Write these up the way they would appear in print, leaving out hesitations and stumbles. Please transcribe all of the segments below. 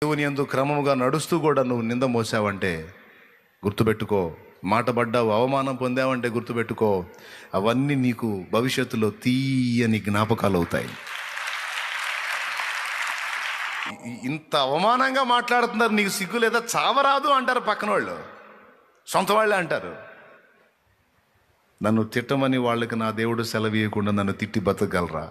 దేవుని యందు క్రమముగా నడుస్తూ కూడా నువ్వు నింద మోసావంటే గుర్తుపెట్టుకో. మాట పడ్డావు, అవమానం పొందావంటే గుర్తుపెట్టుకో. అవన్నీ నీకు భవిష్యత్తులో తీయని జ్ఞాపకాలు అవుతాయి. ఇంత అవమానంగా మాట్లాడుతున్నారు, నీకు సిగ్గు లేదా, చావరాదు అంటారు పక్కన వాళ్ళు, సొంత వాళ్ళే అంటారు. నన్ను తిట్టమని వాళ్ళకి నా దేవుడు సెలవీయకుండా నన్ను తిట్టి బతకగలరా?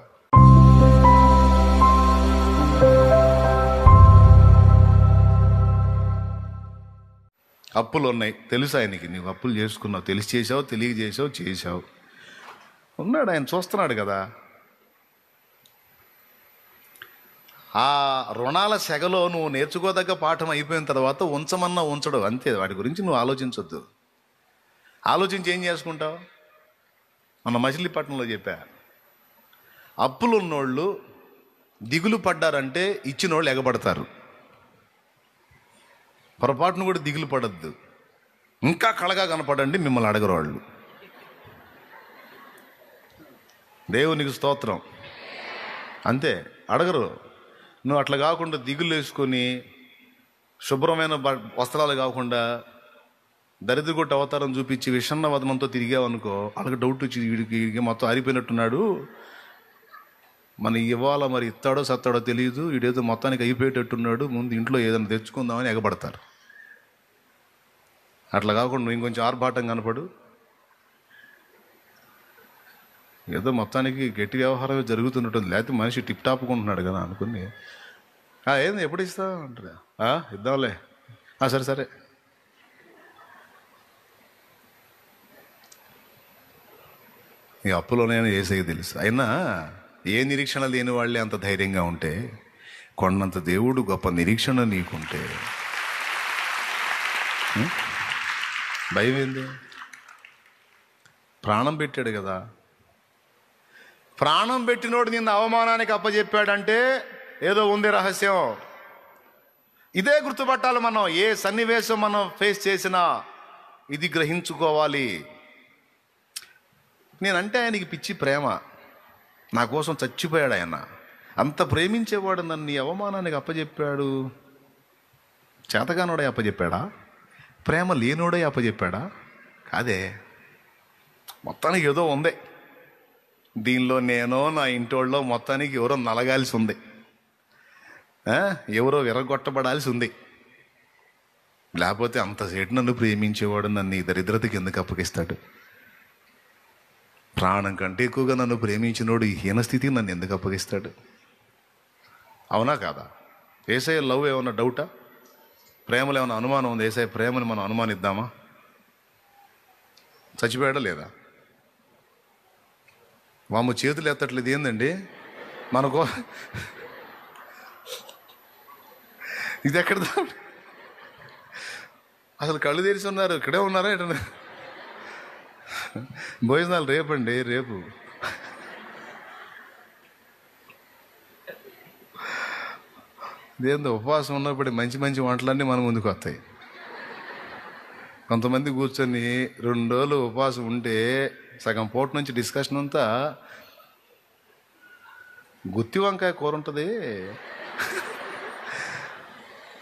అప్పులు ఉన్నాయి, తెలుసు ఆయనకి. నీవు అప్పులు చేసుకున్నావు, తెలిసి చేసావు, తెలియజేసావు, చేసావు. ఉన్నాడు ఆయన, చూస్తున్నాడు కదా. ఆ రుణాల సెగలో నువ్వు నేర్చుకోదగ్గ పాఠం అయిపోయిన తర్వాత ఉంచమన్నా ఉంచడు, అంతే. వాటి గురించి నువ్వు ఆలోచించొద్దు. ఆలోచించి ఏం చేసుకుంటావు? మన మచిలీపట్నంలో చెప్పా, అప్పులు ఉన్నోళ్ళు దిగులు పడ్డారంటే ఇచ్చినోళ్ళు ఎగబడతారు. పొరపాటును కూడా దిగులు పడద్దు, ఇంకా కళగా కనపడండి, మిమ్మల్ని అడగరు వాళ్ళు. దేవునికి స్తోత్రం. అంతే, అడగరు. నువ్వు అట్లా కాకుండా దిగులు వేసుకొని శుభ్రమైన వస్త్రాలు కాకుండా దరిద్రగొట్టు అవతారం చూపించి విషన్న వదనంతో తిరిగావనుకో, వాళ్ళకి డౌట్ వచ్చి వీడికి మొత్తం ఆరిపోయినట్టున్నాడు, మన ఇవాళ మరి ఇస్తాడో సత్తాడో తెలియదు, వీడేదో మొత్తానికి అయిపోయేటట్టున్నాడు, ముందు ఇంట్లో ఏదైనా తెచ్చుకుందామని ఎగబడతారు. అట్లా కాకుండా నువ్వు ఇంకొంచెం ఆర్భాటం కనపడు, ఏదో మొత్తానికి గట్టి వ్యవహారం జరుగుతున్నట్టుంది, లేకపోతే మనిషి టిప్ టాప్గా ఉంటున్నాడు కదా అనుకుని, ఏంది ఎప్పుడు ఇస్తా అంటారా, ఇద్దాంలే, సరే సరే. ఈ అప్పులోనే యేసయ్య తెలుసు. అయినా ఏ నిరీక్షణ లేని వాళ్ళే అంత ధైర్యంగా ఉంటే, కొండంత దేవుడు గొప్ప నిరీక్షణ నీకుంటే భయం ఏంది? ప్రాణం పెట్టాడు కదా. ప్రాణం పెట్టినోడు నిన్ను అవమానానికి అప్పచెప్పాడంటే ఏదో ఉంది రహస్యం. ఇదే గుర్తుపట్టాలి మనం. ఏ సన్నివేశం మనం ఫేస్ చేసినా ఇది గ్రహించుకోవాలి. నేనంటే ఆయనకి పిచ్చి ప్రేమ, నా కోసం చచ్చిపోయాడు ఆయన. అంత ప్రేమించేవాడు నన్ను ఈ అవమానానికి అప్పచెప్పాడు. చేతగానోడే అప్పచెప్పాడా? ప్రేమ లేనోడే అప్పచెప్పాడా? కాదే. మొత్తానికి ఏదో ఉంది దీనిలో. నేనో నా ఇంటోళ్ళలో మొత్తానికి ఎవరో నలగాల్సి ఉంది, ఎవరో విరగొట్టబడాల్సి ఉంది. లేకపోతే అంతసేటు నన్ను ప్రేమించేవాడు నన్ను ఈ దరిద్రతకి ఎందుకు అప్పగిస్తాడు? ప్రాణం కంటే ఎక్కువగా నన్ను ప్రేమించినోడు ఈ హీనస్థితికి నన్ను ఎందుకు అప్పగిస్తాడు? అవునా కాదా? యేసయ్య లవ్ ఏమన్నా డౌటా? ప్రేమలో ఏమైనా అనుమానం ఉంది? యేసయ్య ప్రేమని మనం అనుమానిద్దామా? చచ్చిపోయాడా లేదా? వాము చేతులు ఎత్తట్లేదు ఏందండి మనకో? ఇది ఎక్కడ? అసలు కళ్ళు తెరిచి ఉన్నారు, ఇక్కడే ఉన్నారా? ఎట భోజనాలు రేపండి, రేపు. ఇదేందో ఉపవాసం ఉన్నప్పుడు మంచి మంచి వంటలన్నీ మన ముందుకు వస్తాయి. కొంతమంది కూర్చొని 2 రోజులు ఉపవాసం ఉంటే సగం పూట నుంచి డిస్కషన్ అంతా గుత్తి వంకాయ కూర ఉంటుంది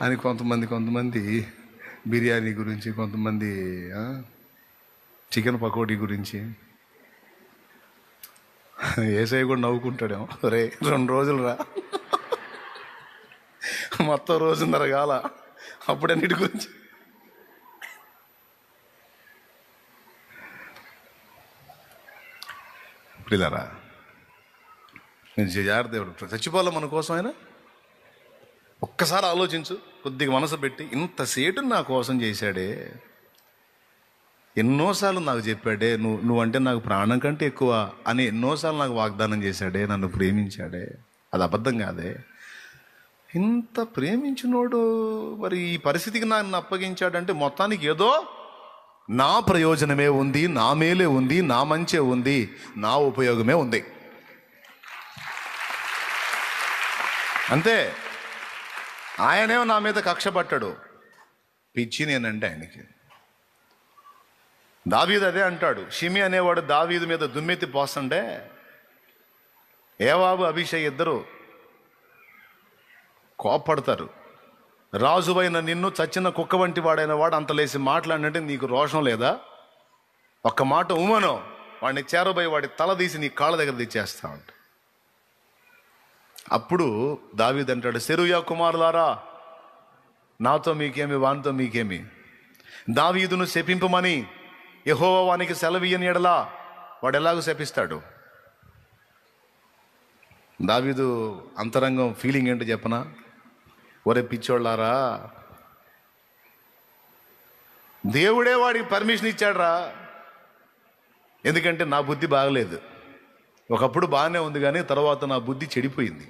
అని కొంతమంది బిర్యానీ గురించి, కొంతమంది చికెన్ పకోడీ గురించి. యేసయ్య కూడా నవ్వుకుంటాడేమో, రే 2 రోజులు రా, మొత్తం 1.5 రోజు కాల, అప్పుడన్నిటి గురించి. పిల్లరా, నేను జాగ్రత్త. చచ్చిపోలే మన కోసం ఆయన. ఒక్కసారి ఆలోచించు, కొద్దిగా మనసు పెట్టి. ఇంతసేటు నా కోసం చేశాడే, ఎన్నోసార్లు నాకు చెప్పాడే, నువ్వంటే నాకు ప్రాణం కంటే ఎక్కువ అని ఎన్నోసార్లు నాకు వాగ్దానం చేశాడే, నన్ను ప్రేమించాడే. అది అబద్ధం కాదే. ఇంత ప్రేమించినోడు మరి ఈ పరిస్థితికి నన్ను అప్పగించాడంటే మొత్తానికి ఏదో నా ప్రయోజనమే ఉంది, నా మేలే ఉంది, నా మంచే ఉంది, నా ఉపయోగమే ఉంది, అంతే. ఆయనేమో నా మీద కక్ష పట్టాడు, పిచ్చి నేనంటే ఆయనకి. దావీదు అదే అంటాడు. షిమి అనేవాడు దావీదు మీద దుమ్మెత్తి పోస్తుంటే యోవాబు అభిషేక్ ఇద్దరు కోప్పడతారు. రాజువైన నిన్ను చచ్చిన కుక్క వంటి వాడైన వాడు అంత లేసి మాట్లాడినంటే నీకు రోషం లేదా? ఒక్క మాట ఉమను, వాడిని చేరబోయి వాడి తల తీసి నీ కాళ్ళ దగ్గర తెచ్చేస్తా ఉంటా. అప్పుడు దావీదు అంటాడు, సెరూయా కుమారులారా, నాతో మీకేమి, వానితో మీకేమి? దావీదును శపింపమని యెహోవా వానికి సెలవియ్యని ఎడలా వాడు ఎలాగో శపిస్తాడు? దావీదు అంతరంగం ఫీలింగ్ ఏంటో చెప్పనా? ఒరే పిచ్చోళ్ళారా, దేవుడే వాడికి పర్మిషన్ ఇచ్చాడ్రా. ఎందుకంటే నా బుద్ధి బాగలేదు. ఒకప్పుడు బాగానే ఉంది, కానీ తర్వాత నా బుద్ధి చెడిపోయింది.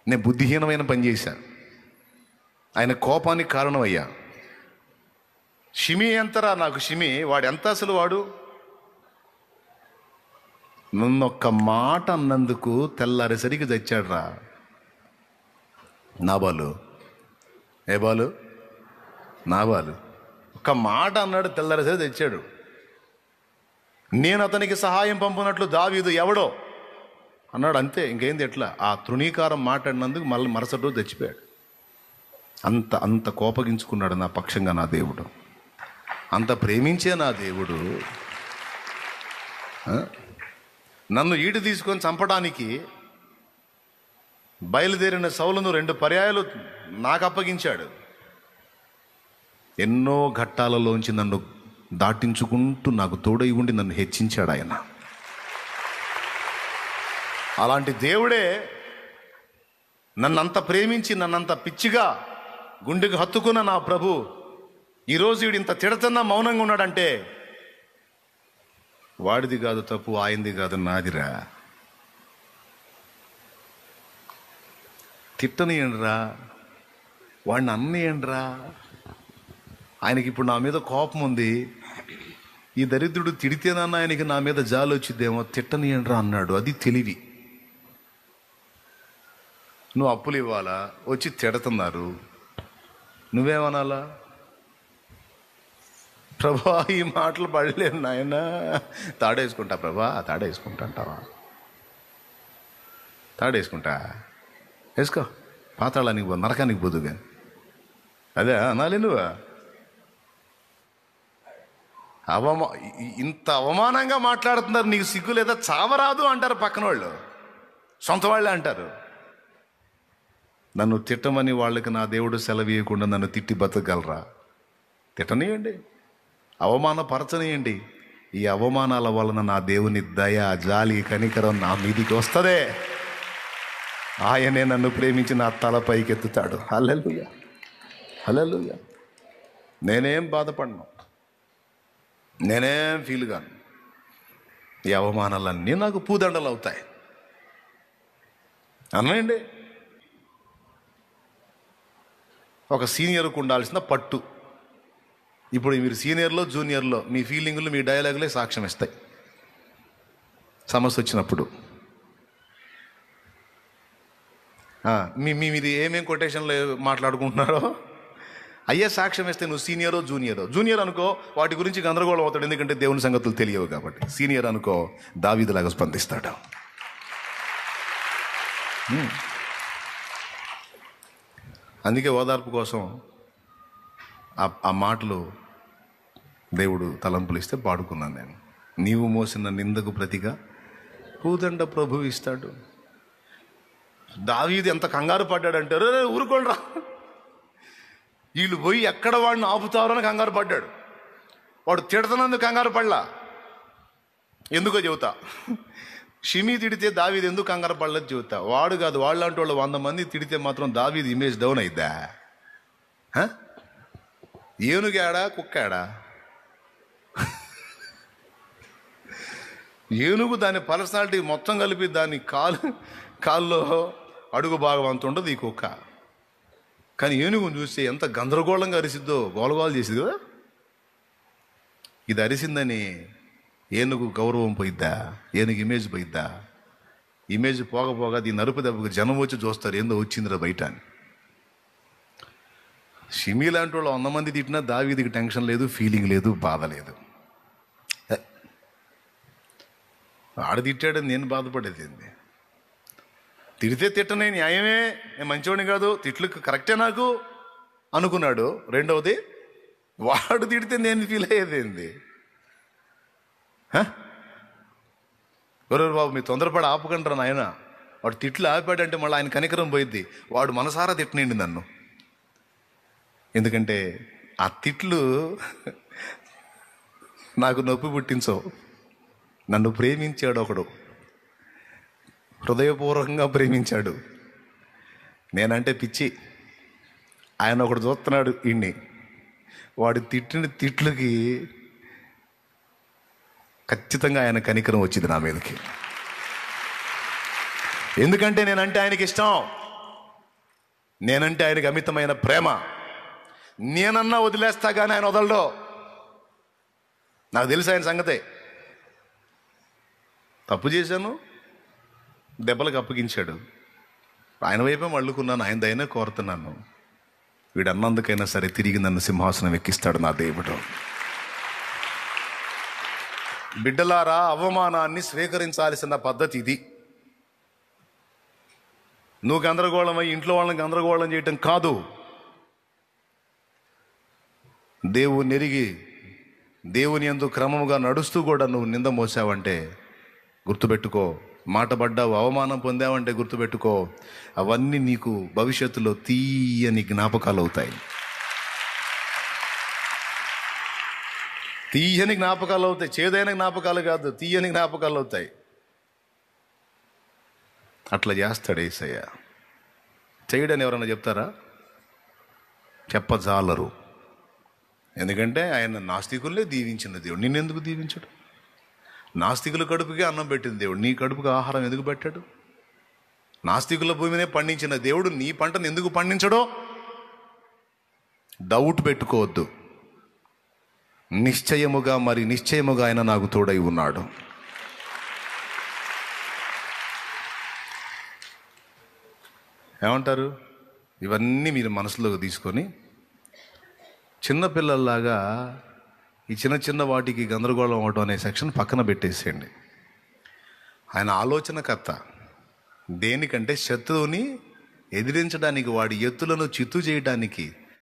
నేను బుద్ధిహీనమైన పని చేశాను. ఆయన కోపానికి కారణమయ్యా. షిమి ఎంతరా నాకు? షిమి వాడు ఎంత అసలు? వాడు నన్నొక్క మాట అన్నందుకు తెల్లారేసరికి చచ్చాడ్రా. నాబాలు, ఏ బాలు, నాబాలు ఒక్క మాట అన్నాడు, తెల్లారేసరికి తెచ్చాడు. నేను అతనికి సహాయం పంపినట్లు దావీదు ఎవడో అన్నాడు, అంతే. ఇంకేంది? ఎట్లా ఆ తృణీకారం మాట్లాడినందుకు మళ్ళీ మరుసటి రోజు చచ్చిపోయాడు. అంత అంత కోపగించుకున్నాడు నా పక్షంగా నా దేవుడు. అంత ప్రేమించే నా దేవుడు నన్ను ఈడు తీసుకొని చంపడానికి బయలుదేరిన సౌలును 2 పర్యాయాలు నాకు అప్పగించాడు. ఎన్నో ఘట్టాలలోంచి నన్ను దాటించుకుంటూ నాకు తోడై ఉండి నన్ను హెచ్చించాడు ఆయన. అలాంటి దేవుడే నన్నంత ప్రేమించి నన్నంత పిచ్చిగా గుండెకు హత్తుకున్న నా ప్రభు ఈరోజు వీడు ఇంత తిడతన్నా మౌనంగా ఉన్నాడంటే వాడిది కాదు తప్పు, ఆయనది కాదు, నాదిరా. తిట్టనియండిరా, వాడిని అన్నయండిరా. ఆయనకి ఇప్పుడు నా మీద కోపం ఉంది. ఈ దరిద్రుడు తిడితేనన్నా ఆయనకి నా మీద జాలి వచ్చిద్దేమో, తిట్టనియండిరా అన్నాడు. అది తెలివి. నువ్వు అప్పులు ఇవ్వాలా, వచ్చి తిడుతున్నారు, నువ్వేమనాలా? ప్రభా ఈ మాటలు పడలేను నాయన, తాడేసుకుంటా ప్రభా, తాడేసుకుంటా అంటావా? తాడేసుకుంటా, వేసుకో, పాతాళానికి పో, నరకానికి పోదు. కానీ అదే అనాలి నువ్వు? ఇంత అవమానంగా మాట్లాడుతున్నారు, నీకు సిగ్గు లేదా? చావరాదు అంటారు పక్కన వాళ్ళు, సొంత వాళ్ళే అంటారు. నన్ను తిట్టమని వాళ్ళకి నా దేవుడు సెలవీయకుండా నన్ను తిట్టి బతకగలరా? తిట్టనియండి, అవమానపరచనియండి. ఈ అవమానాల వలన నా దేవుని దయ, జాలి, కనికరం నా మీదికి వస్తుందే. ఆయనే నన్ను ప్రేమించి నా తల పైకెత్తుతాడు. హల్లెలూయా, హల్లెలూయా. నేనేం బాధపడను, నేనేం ఫీల్ కాను. ఈ అవమానాలన్నీ నాకు పూదండలు అవుతాయి. అన్నాయండి. ఒక సీనియర్కు ఉండాల్సిన పట్టు. ఇప్పుడు మీరు సీనియర్లో జూనియర్లో మీ ఫీలింగులు, మీ డైలాగులే సాక్ష్యం ఇస్తాయి సమస్య వచ్చినప్పుడు. మీది ఏమేం కొటేషన్లు మాట్లాడుకుంటున్నారో అయ్యే సాక్ష్యం ఇస్తే నువ్వు సీనియరో జూనియరో. జూనియర్ అనుకో వాటి గురించి గందరగోళం అవుతాడు, ఎందుకంటే దేవుని సంగతులు తెలియవు కాబట్టి. సీనియర్ అనుకో దావీదులాగా స్పందిస్తాడు. అందుకే ఓదార్పు కోసం ఆ మాటలు దేవుడు తలంపులు ఇస్తే పాడుకున్నాను నేను. నీవు మోసిన నిందకు ప్రతిగా పూదండ ప్రభు ఇస్తాడు. దావీదు ఎంత కంగారు పడ్డాడంటే, రే ఊరుకోండ్రా, వీళ్ళు పోయి ఎక్కడ వాడిని ఆపుతారని కంగారు పడ్డాడు. వాడు తిడుతున్నందుకు కంగారు పడలా. ఎందుకో చెబుతా. షిమి తిడితే దావీదు ఎందుకు కంగారు పడలేదు చెబుతా. వాడు కాదు, వాళ్ళంటి వాళ్ళు 100 మంది తిడితే మాత్రం దావీదు ఇమేజ్ డౌన్ అయిద్దా? ఏనుగాడా కుక్కాడా? ఏనుగు దాని పర్సనాలిటీ మొత్తం కలిపి దాని కాల్లో అడుగు భాగం అంత ఉండదు ఈ కుక్క. కానీ ఏనుగును చూస్తే ఎంత గందరగోళంగా అరిసిద్దో, గోలగోలు చేసింది కదా. ఇది అరిసిందని ఏనుగు గౌరవం పోయిద్దా? ఏనుగు ఇమేజ్ పోయిద్దా? ఇమేజ్ పోగపోగా దీన్ని నరుపు దెబ్బకు జనం వచ్చి చూస్తారు, ఏందో వచ్చిందిరా బయట అని. షిమి లాంటి వాళ్ళు 100 మంది తిట్టినా దావీదుకి టెన్షన్ లేదు, ఫీలింగ్ లేదు, బాధ లేదు. ఆడ తిట్టాడని నేను బాధపడేది ఏంది? తిడితే తిట్టనే న్యాయమే, నేను మంచివాడిని కాదు, తిట్లు కరెక్టే నాకు. అనుకున్నాడు. రెండవది, వాడు తిడితే నేను ఫీల్ అయ్యేది ఏంది? గురువు బాబు, మీ తొందరపడి ఆపకంటారా నాయన, వాడు తిట్లు ఆపాడంటే మళ్ళీ ఆయన కనికరం పోయిద్ది. వాడు మనసారా తిట్టనండి నన్ను. ఎందుకంటే ఆ తిట్లు నాకు నొప్పి పుట్టించవు. నన్ను ప్రేమించాడు ఒకడు, హృదయపూర్వకంగా ప్రేమించాడు. నేనంటే పిచ్చి, ఆయన ఒకడు చూస్తున్నాడు ఇన్ని. వాడు తిట్టిన తిట్లకి ఖచ్చితంగా ఆయన కనికరం వచ్చింది నా మీదకి. ఎందుకంటే నేనంటే ఆయనకి ఇష్టం, నేనంటే ఆయనకి అమితమైన ప్రేమ. నేనన్నా వదిలేస్తా కానీ ఆయన వదలడు. నాకు తెలుసు ఆయన సంగతే. తప్పు చేశాను, దెబ్బలకు అప్పగించాడు. ఆయన వైపే మళ్ళుకున్నాను, ఆయన దయనే కోరుతున్నాను. వీడు అన్నందుకైనా సరే తిరిగి నన్ను సింహాసనం ఎక్కిస్తాడు నా దేవుడు. బిడ్డలారా, అవమానాన్ని స్వీకరించాల్సిన పద్ధతి ఇది. నువ్వు గందరగోళమై ఇంట్లో వాళ్ళని గందరగోళం చేయటం కాదు. దేవుని ఎరిగి దేవుని యందు క్రమముగా నడుస్తూ కూడా నువ్వు నింద మోసావంటే గుర్తుపెట్టుకో. మాట పడ్డావు, అవమానం పొందావంటే గుర్తుపెట్టుకో, అవన్నీ నీకు భవిష్యత్తులో తీయని జ్ఞాపకాలు అవుతాయి. తీయని జ్ఞాపకాలు అవుతాయి. చేదైన జ్ఞాపకాలు కాదు, తీయని జ్ఞాపకాలు అవుతాయి. అట్లా చేస్తాడు యేసయ్య. చేయడని ఎవరన్నా చెప్తారా? చెప్పజాలరు. ఎందుకంటే ఆయన నాస్తికులే దీవించిన దేవుడు. నిన్నెందుకు దీవించడు? నాస్తికుల కడుపుకే అన్నం పెట్టిన దేవుడు నీ కడుపుకి ఆహారం ఎందుకు పెట్టాడు? నాస్తికుల భూమినే పండించిన దేవుడు నీ పంటను ఎందుకు పండించడో డౌట్ పెట్టుకోవద్దు. నిశ్చయముగా, మరి నిశ్చయముగా ఆయన నాకు తోడై ఉన్నాడు. ఏమంటారు? ఇవన్నీ మీరు మనసులోకి తీసుకొని చిన్నపిల్లల్లాగా ఈ చిన్న చిన్న వాటికి గందరగోళం అవడం అనే సెక్షన్ పక్కన పెట్టేసేయండి. ఆయన ఆలోచనకర్త. దేనికంటే శత్రువుని ఎదిరించడానికి, వాడి ఎత్తులను చిత్తు చేయడానికి,